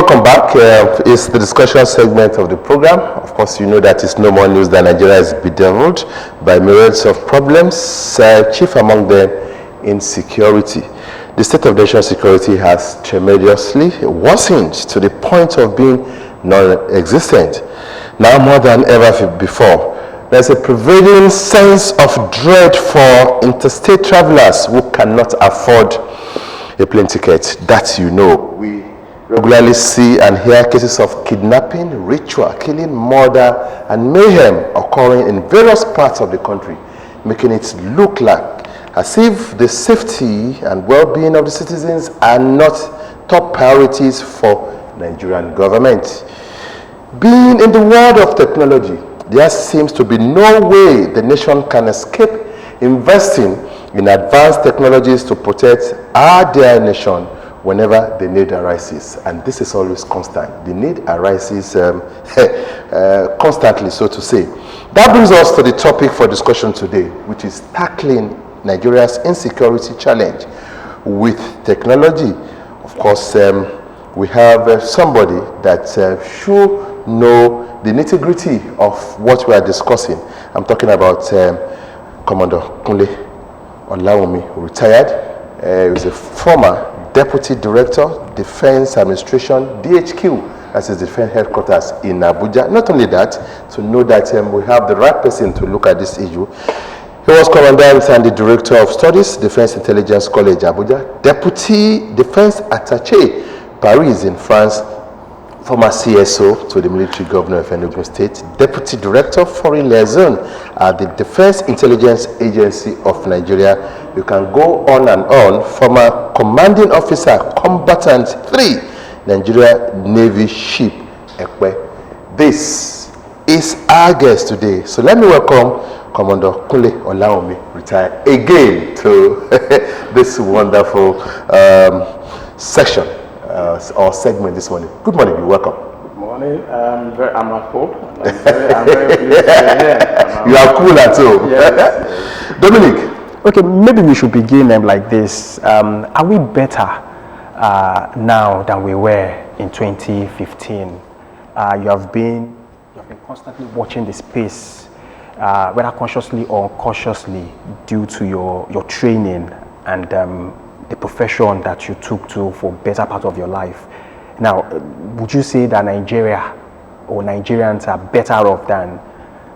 welcome back. It's the discussion segment of the program. Of course, you know that it's no more news that Nigeria is bedeviled by myriads of problems, chief among them insecurity. The state of national security has tremendously worsened to the point of being non-existent. Now more than ever before, there's a prevailing sense of dread for interstate travelers who cannot afford a plane ticket. That you know. We regularly see and hear cases of kidnapping, ritual, killing, murder, and mayhem occurring in various parts of the country, making it look like as if the safety and well-being of the citizens are not top priorities for Nigerian government. Being in the world of technology, there seems to be no way the nation can escape investing in advanced technologies to protect our dear nation whenever the need arises. And this is always constant. The need arises constantly, so to say. That brings us to the topic for discussion today, which is tackling Nigeria's insecurity challenge with technology. Of course, we have somebody that should know the nitty-gritty of what we are discussing. I'm talking about Commander Kunle Olawumi, retired. He was a former Deputy Director, Defense Administration, DHQ, as is the Defense Headquarters in Abuja. Not only that, to know that we have the right person to look at this issue. He was Commandant and the Director of Studies, Defense Intelligence College, Abuja, Deputy Defense Attaché, Paris in France, former CSO to the military governor of Enugu State, Deputy Director, Foreign Liaison at the Defense Intelligence Agency of Nigeria. You can go on and on. Former Commanding Officer, Combatant 3, Nigeria Navy Ship, Ekwe. This is our guest today. So let me welcome Commander Kunle Olawumi, retired, again to this wonderful section. Or segment this morning. Good morning, you're welcome. Good morning. I'm at home. I'm very pleased to be here. You are cool at home. Yes. Dominic. Okay, maybe we should begin like this. Are we better now than we were in 2015? You have been constantly watching the space, whether consciously or unconsciously, due to your training and the profession that you took to for better part of your life. Now, would you say that Nigeria or Nigerians are better off than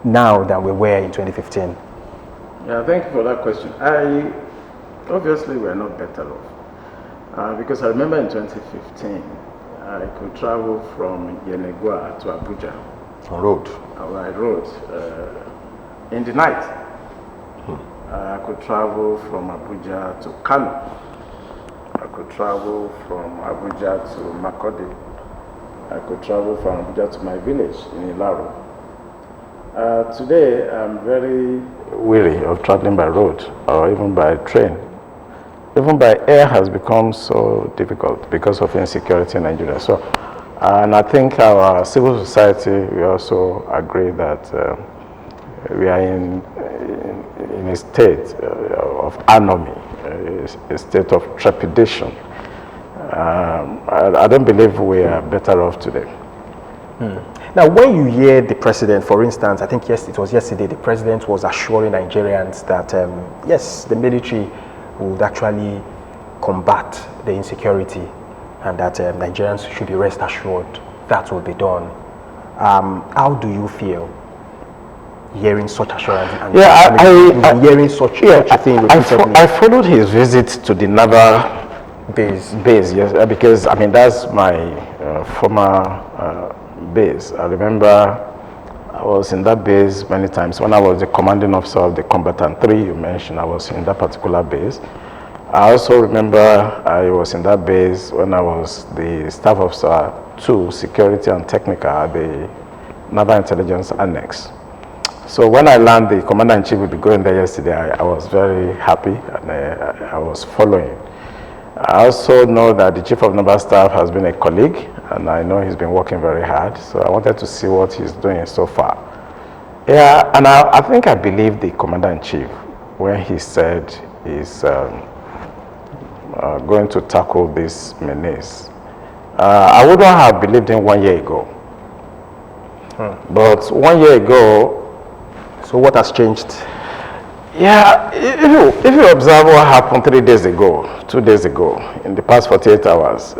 now than we were in 2015? Yeah, thank you for that question. Obviously we're not better off because I remember in 2015 I could travel from Yenegua to Abuja. On road? I rode in the night. I could travel from Abuja to Kano. I could travel from Abuja to Makode. I could travel from Abuja to my village in Ilaro. Today, I'm very weary of traveling by road or even by train. Even by air has become so difficult because of insecurity in Nigeria. So, and I think our civil society, we also agree that we are in a state of anomie. A state of trepidation. I don't believe we are better off today. Now, when you hear the president, for instance, I think it was yesterday, the president was assuring Nigerians that, yes, the military would actually combat the insecurity and that Nigerians should be rest assured that will be done. How do you feel hearing such assurance and hearing such a thing repeatedly? I followed his visit to the naval base, yes, because I mean that's my former base. I remember I was in that base many times when I was the commanding officer of the Combatant 3 you mentioned. I was in that particular base. I also remember I was in that base when I was the staff officer 2, security and technical at the Naval Intelligence Annex. So when I learned the Commander-in-Chief would be going there yesterday, I was very happy and I was following. I also know that the Chief of Naval Staff has been a colleague and I know he's been working very hard. So I wanted to see what he's doing so far. Yeah, and I think I believe the Commander-in-Chief when he said he's going to tackle this menace I wouldn't have believed him 1 year ago. But 1 year ago, So what has changed? yeah, if you observe what happened 3 days ago, 2 days ago, in the past 48 hours,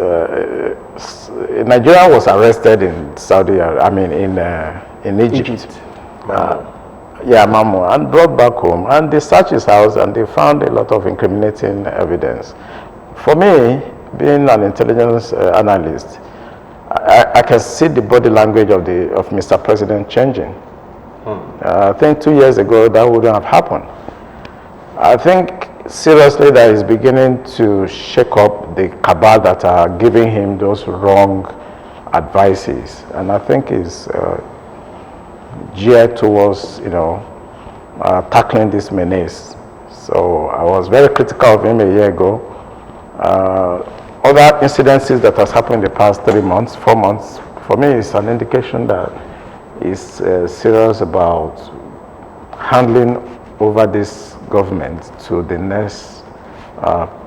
Nigeria was arrested in Saudi, I mean in Egypt. Yeah, Mamu, and brought back home, and they searched his house and they found a lot of incriminating evidence. For me, being an intelligence analyst, I can see the body language of Mr. President changing. I think 2 years ago that wouldn't have happened. I think seriously that he's beginning to shake up the cabal that are giving him those wrong advices, and I think he's geared towards, tackling this menace. So I was very critical of him a year ago. Other incidences that has happened in the past 3 months, 4 months, for me is an indication that he's serious about handling over this government to the next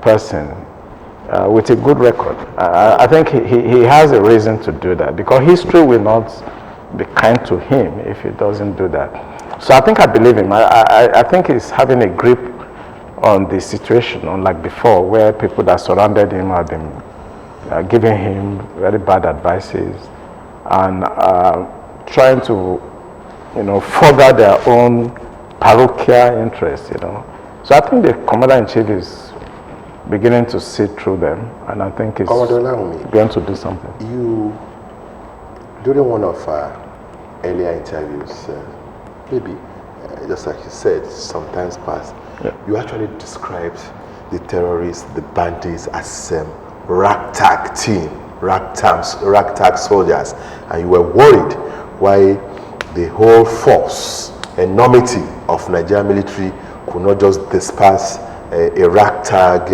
person with a good record. I think he has a reason to do that, because history will not be kind to him if he doesn't do that. So I think I believe him. I think he's having a grip on the situation, unlike before, where people that surrounded him have been giving him very bad advices and trying to, further their own parochial interests, So I think the Commander-in-Chief is beginning to see through them, and I think he's going to do something. You, during one of our earlier interviews, maybe, just like you said, sometimes past, you actually described the terrorists, the bandits as ragtag team, ragtag soldiers, and you were worried why the whole force, enormity of Nigerian military could not just disperse a ragtag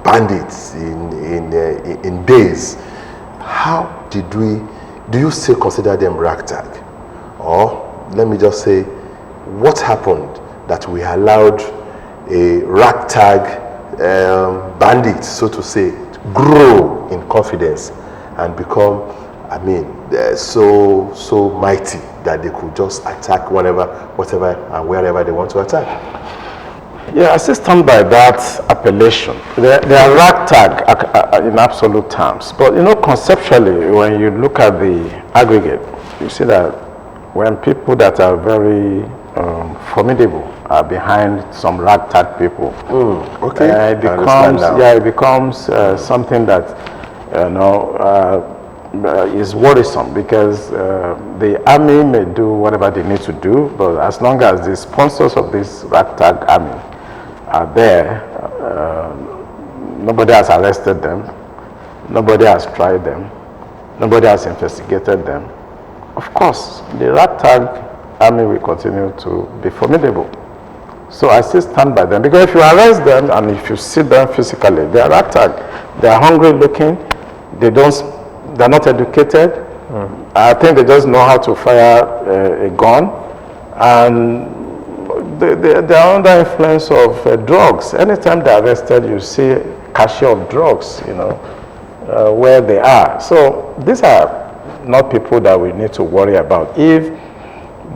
bandits in days. How did do you still consider them ragtag? Or let me just say, what happened that we allowed a ragtag bandit, so to say, grow in confidence and become, so mighty that they could just attack whatever and wherever they want to attack? Yeah, I still stand by that appellation. They are ragtag in absolute terms. But, conceptually, when you look at the aggregate, you see that when people that are very formidable are behind some ragtag people, it becomes something that, is worrisome, because the army may do whatever they need to do, but as long as the sponsors of this ragtag army are there, nobody has arrested them, nobody has tried them, nobody has investigated them. Of course, the ragtag army will continue to be formidable. So I still stand by them, because if you arrest them and if you see them physically, they are ragtag. They are hungry looking. They're not educated. I think they just know how to fire a gun, and they are under influence of drugs. Anytime they're arrested, you see cashier of drugs, where they are. So these are not people that we need to worry about. If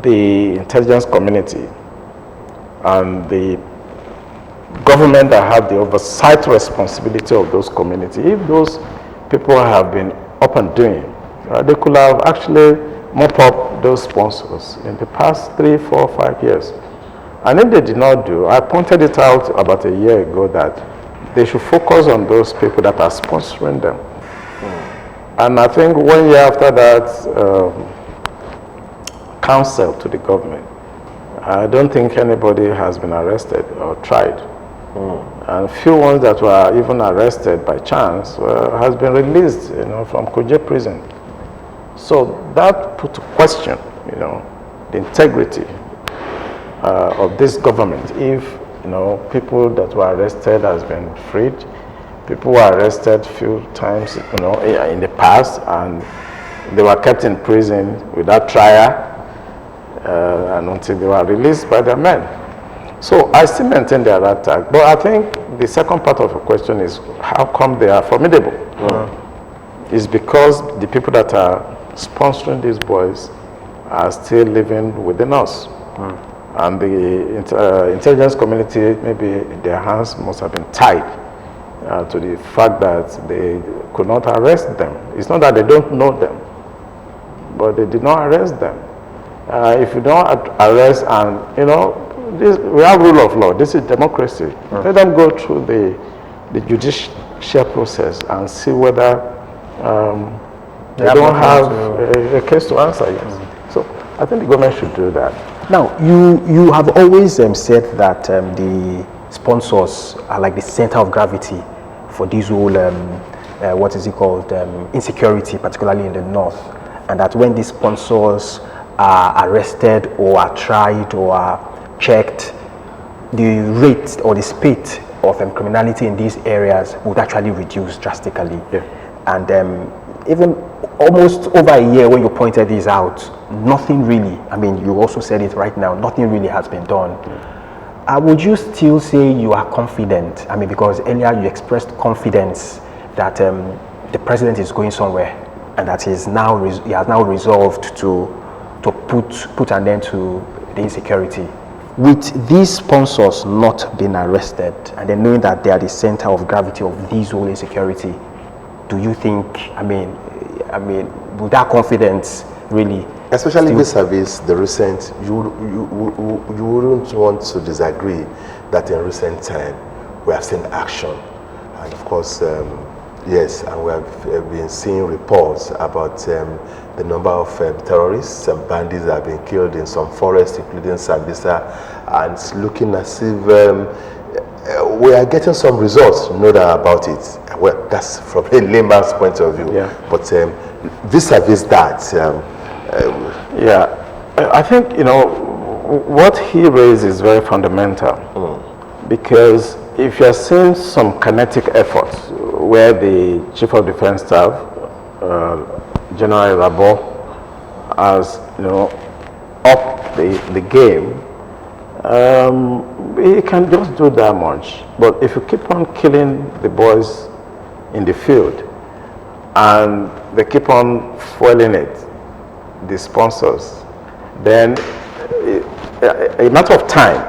the intelligence community and the government that have the oversight responsibility of those communities, if those people have been up and doing, they could have actually mop up those sponsors in the past 3, 4, 5 years. And if they did not do, I pointed it out about a year ago that they should focus on those people that are sponsoring them. And I think 1 year after that counsel to the government, I don't think anybody has been arrested or tried. And few ones that were even arrested by chance has been released, from Kuje prison. So that put to question, the integrity of this government. If people that were arrested has been freed, people were arrested few times, in the past, and they were kept in prison without trial, and until they were released by their men. So I still maintain their ragtag, but I think the second part of the question is how come they are formidable? is because the people that are sponsoring these boys are still living within us. And the intelligence community, maybe their hands must have been tied to the fact that they could not arrest them. It's not that they don't know them, but they did not arrest them. If you don't arrest, and we have rule of law, this is democracy. Let them go through the judicial process and see whether they don't have a case to answer. Yes. So I think the government should do that. Now, you have always said that the sponsors are like the center of gravity for this whole, what is it called, insecurity, particularly in the north, and that when these sponsors are arrested or are tried or are checked, the rate or the speed of criminality in these areas would actually reduce drastically. Yeah. And even almost over a year when you pointed this out, nothing really, I mean, you also said it right now, nothing really has been done. Would you still say you are confident? I mean, because earlier you expressed confidence that the president is going somewhere and that he has now resolved to put an end to the insecurity. With these sponsors not being arrested and then knowing that they are the center of gravity of this whole insecurity, do you think, I mean, with that confidence really? Especially vis-a-vis the recent, you wouldn't want to disagree that in recent time we have seen action. And of course, yes, and we have been seeing reports about the number of terrorists and bandits that have been killed in some forests, including Sambisa, and it's looking as if we are getting some results, no doubt about it. Well, that's from a layman's point of view. Yeah. But vis-a-vis that, I think, what he raised is very fundamental. Because if you're seeing some kinetic efforts where the Chief of Defense Staff, General Rabo, has, upped the game, he can just do that much. But if you keep on killing the boys in the field and they keep on fueling it, the sponsors, then a matter of time,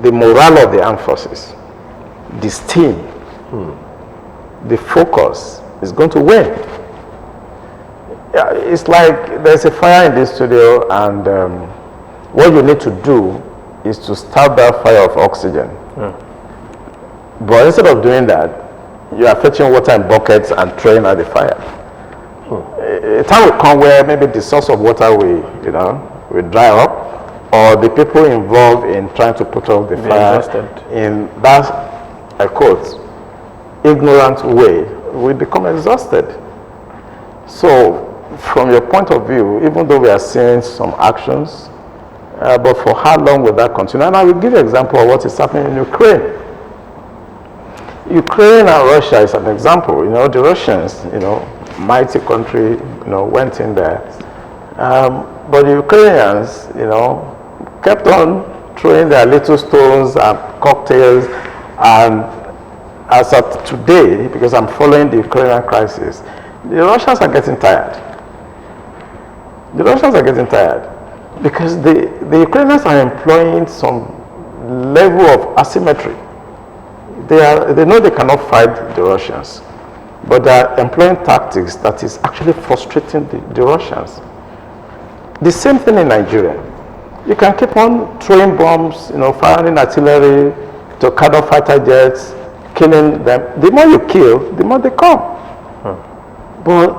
the morale of the armed forces, the steam, the focus is going to wane. It's like there's a fire in this studio, and what you need to do is to start that fire of oxygen. But instead of doing that, you are fetching water in buckets and throwing at the fire. A time will come where maybe the source of water will dry up, or the people involved in trying to put out the fire in that, I quote, ignorant way will become exhausted. So, from your point of view, even though we are seeing some actions, but for how long will that continue? And I will give you an example of what is happening in Ukraine. Ukraine and Russia is an example. The Russians, mighty country, went in there. But the Ukrainians, kept on throwing their little stones and cocktails. And as of today, because I'm following the Ukrainian crisis, the Russians are getting tired. The Russians are getting tired because the Ukrainians are employing some level of asymmetry. They know they cannot fight the Russians, but they are employing tactics that is actually frustrating the Russians. The same thing in Nigeria. You can keep on throwing bombs, firing artillery, Tornado fighter jets, killing them. The more you kill, the more they come. But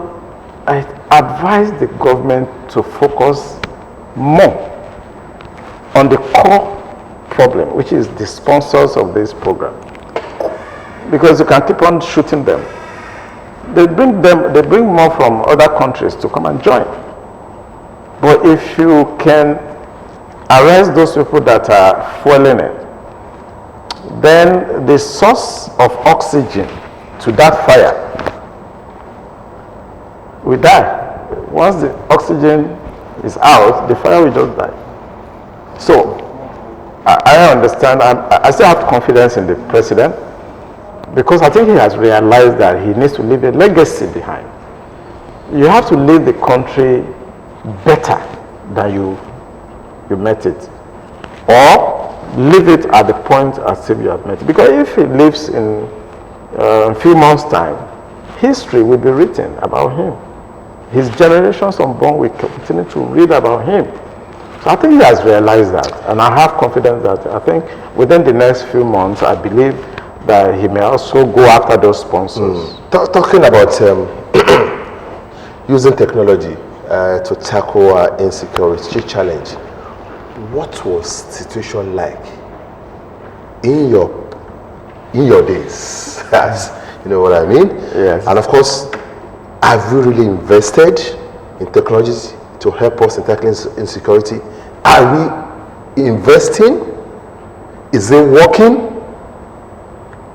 I advise the government to focus more on the core problem, which is the sponsors of this program. Because you can keep on shooting them. They bring more from other countries to come and join. But if you can arrest those people that are fueling it, then the source of oxygen to that fire will die. Once the oxygen is out, the fire will just die. So, I understand, I still have confidence in the president. because I think he has realized that he needs to leave a legacy behind. You have to leave the country better than you met it, or leave it at the point as if you have met it. Because if he lives in a few months' time, history will be written about him. His generations unborn will continue to read about him. So I think he has realized that, and I have confidence that I think within the next few months, I believe that he may also go after those sponsors. Talking about using technology to tackle our insecurity challenge, what was situation like in your days? You know what I mean? Yes. And of course, have we really invested in technologies to help us in tackling insecurity? Are we investing? Is it working?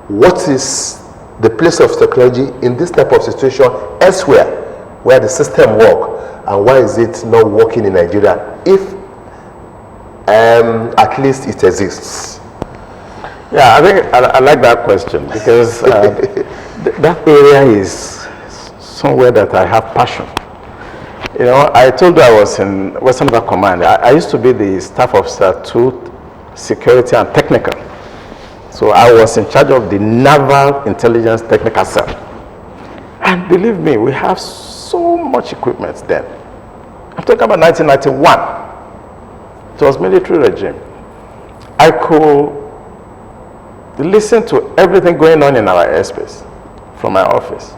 What is the place of technology in this type of situation elsewhere where the system works, and why is it not working in Nigeria if at least it exists? Yeah, I think I like that question because that area is somewhere that I have passion. You know, I told you I was in Western Naval Command. I used to be the staff officer to security and technical. So I was in charge of the Naval Intelligence Technical Cell. And believe me, we have so much equipment then. I'm talking about 1991. It was military regime. I could listen to everything going on in our airspace from my office.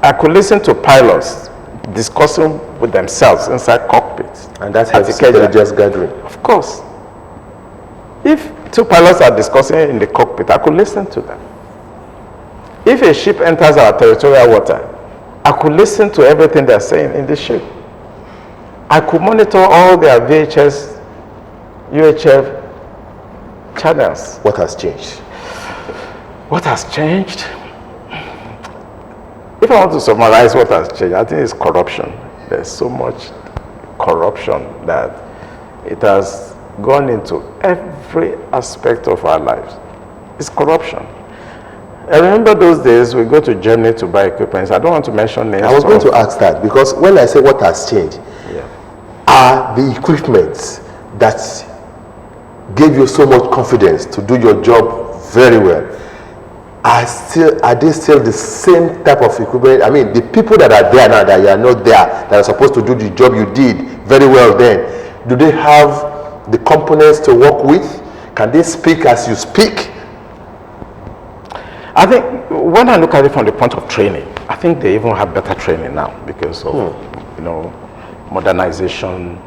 I could listen to pilots discussing with themselves inside cockpits. And that's intelligence gathering. Of course. If two pilots are discussing in the cockpit, I could listen to them. If a ship enters our territorial water, I could listen to everything they're saying in the ship. I could monitor all their VHS, UHF channels. What has changed? What has changed? If I want to summarize what has changed, I think it's corruption. There's so much corruption that it has gone into every aspect of our lives. It's corruption. I remember those days we go to Germany to buy equipment. I don't want to mention names. I was going to ask that, because when I say what has changed, yeah, are the equipment that gave you so much confidence to do your job very well, are they still the same type of equipment? I mean, the people that are there now that you are not there, that are supposed to do the job you did very well then, do they have the components to work with? Can they speak as you speak? I think when I look at it from the point of training, I think they even have better training now because of you know, modernization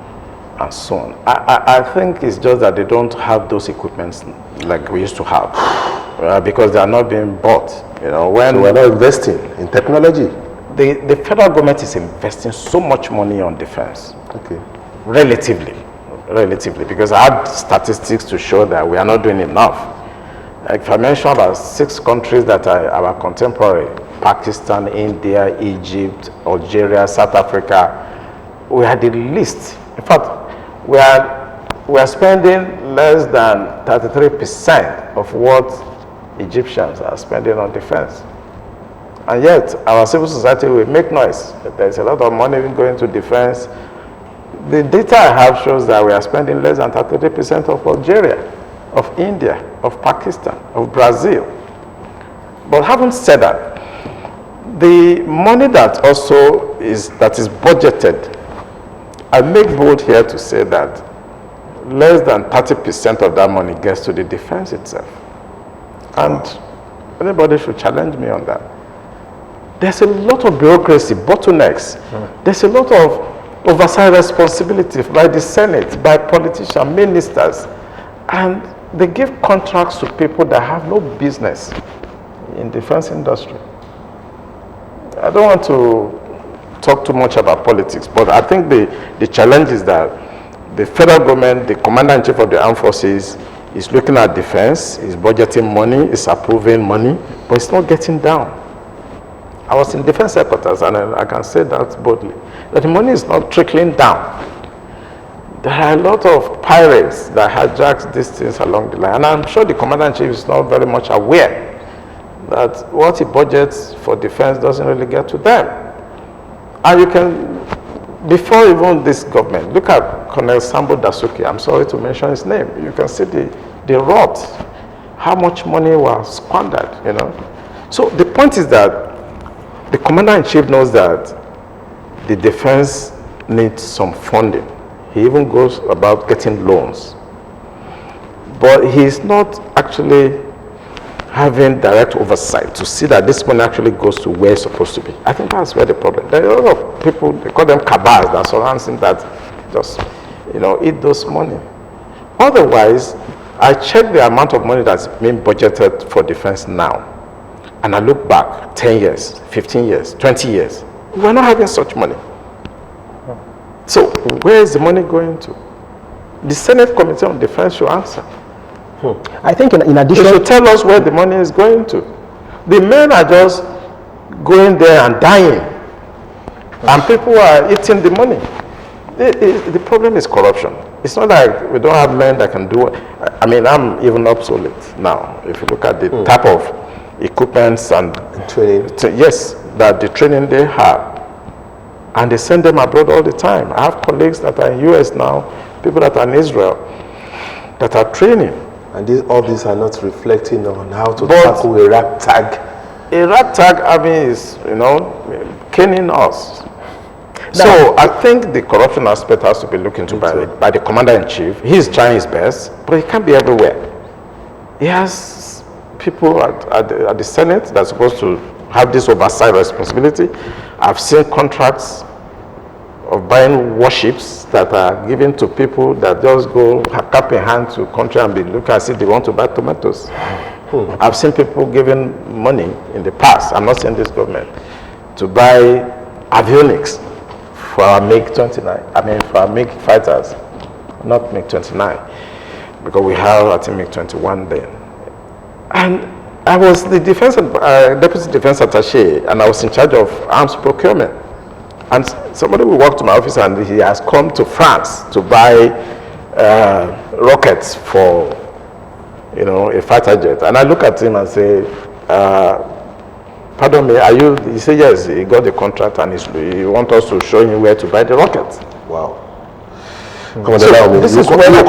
and so on. I think it's just that they don't have those equipments like we used to have because they are not being bought. You know, when So we're not investing in technology. the federal government is investing so much money on defense, Okay. relatively, because I have statistics to show that we are not doing enough. Like if I mention about 6 countries that are our contemporary: Pakistan, India, Egypt, Algeria, South Africa, we are the least. In fact, we are spending less than 33% of what Egyptians are spending on defense. And yet, our civil society will make noise. There's a lot of money going to defense. The data I have shows that we are spending less than 33% of Algeria, of India, of Pakistan, of Brazil. But having said that, the money that is budgeted, I make bold here to say that less than 30% of that money gets to the defense itself. And anybody should challenge me on that. There's a lot of bureaucracy, bottlenecks. There's a lot of oversight responsibility by the Senate, by politicians, ministers. And they give contracts to people that have no business in defense industry. I don't want to talk too much about politics, but I think the challenge is that the federal government, the commander-in-chief of the armed forces, is looking at defense, is budgeting money, is approving money, but it's not getting down. I was in defense headquarters, and I can say that boldly, that the money is not trickling down. There are a lot of pirates that hijack these things along the line, and I'm sure the commander-in-chief is not very much aware that what he budgets for defense doesn't really get to them. And you can, before even this government, look at Colonel Sambo Dasuki. I'm sorry to mention his name. You can see the rot, how much money was squandered, you know. So the point is that the commander-in-chief knows that the defense needs some funding. He even goes about getting loans. But he's not actually having direct oversight to see that this money actually goes to where it's supposed to be. I think that's where the problem. There are a lot of people, they call them cabals, that surround him that just, you know, eat those money. Otherwise, I check the amount of money that's being budgeted for defense now, and I look back 10 years, 15 years, 20 years. We're not having such money. So where is the money going to? The Senate Committee on Defense should answer. I think in addition... They should tell us where the money is going to. The men are just going there and dying. And people are eating the money. The problem is corruption. It's not like we don't have men that can do it. I mean, I'm even obsolete now. If you look at the type of equipments and training. Yes, that the training they have. And they send them abroad all the time. I have colleagues that are in US now, people that are in Israel, that are training. And all these are not reflecting on how to tackle a rat tag. A rat tag army is, you know, caning us. So I think the corruption aspect has to be looked into by the commander-in-chief. He's trying his best, but he can't be everywhere. He has people at the Senate that's supposed to have this oversight responsibility. I've seen contracts of buying warships that are given to people that just go cap in hand to country and be looking as if they want to buy tomatoes. I've seen people giving money in the past, I'm not saying this government, to buy avionics for our MiG-29, I mean for our MiG fighters, not MiG-29, because we have, I think, MiG-21 then. And I was the deputy defense attaché, and I was in charge of arms procurement. And somebody will walk to my office and he has come to France to buy rockets for, you know, a fighter jet. And I look at him and say, pardon me, are you, he said yes, he got the contract and he wants us to show him where to buy the rockets. Wow. So this is where the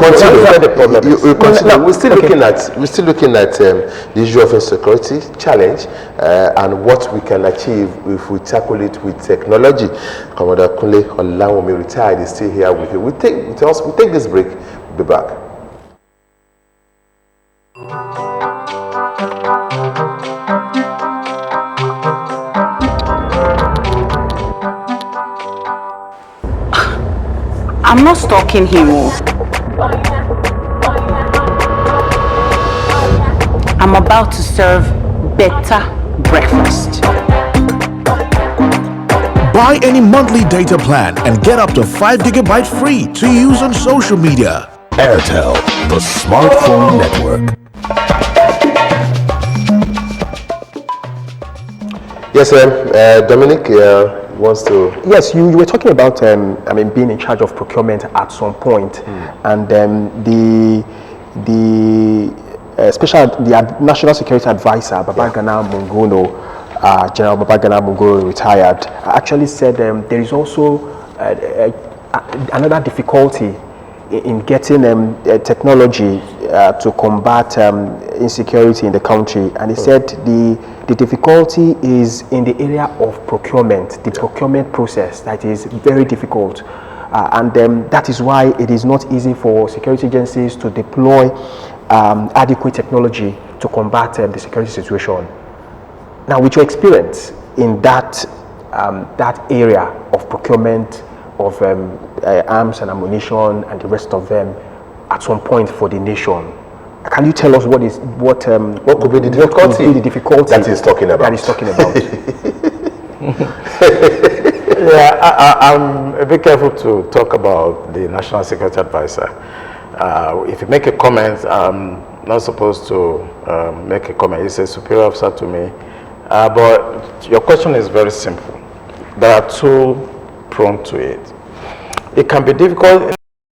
problem is. We're still looking at the issue of insecurity challenge and what we can achieve if we tackle it with technology. Commander Kunle Olawomi, retired, is still here with you. We take this break. We'll be back. I'm not stalking him. I'm about to serve better breakfast. Buy any monthly data plan and get up to 5 GB free to use on social media. Airtel, the smartphone network. Yes, Dominic wants to... Yes, you were talking about, I mean, being in charge of procurement at some point, and the National Security Advisor, Babagana Mungono, General Babagana Mungono, retired, actually said there is also another difficulty in getting technology to combat insecurity in the country, and he said the difficulty is in the area of procurement, the procurement process that is very difficult, and that is why it is not easy for security agencies to deploy adequate technology to combat the security situation. Now, with your experience in that area of procurement of arms and ammunition and the rest of them at some point for the nation, can you tell us what could be the difficulty that he's talking about? Yeah, I'm a bit careful to talk about the National Security Advisor. If you make a comment, I'm not supposed to make a comment. He's a superior officer to me. But your question is very simple. There are two prone to it. It can be difficult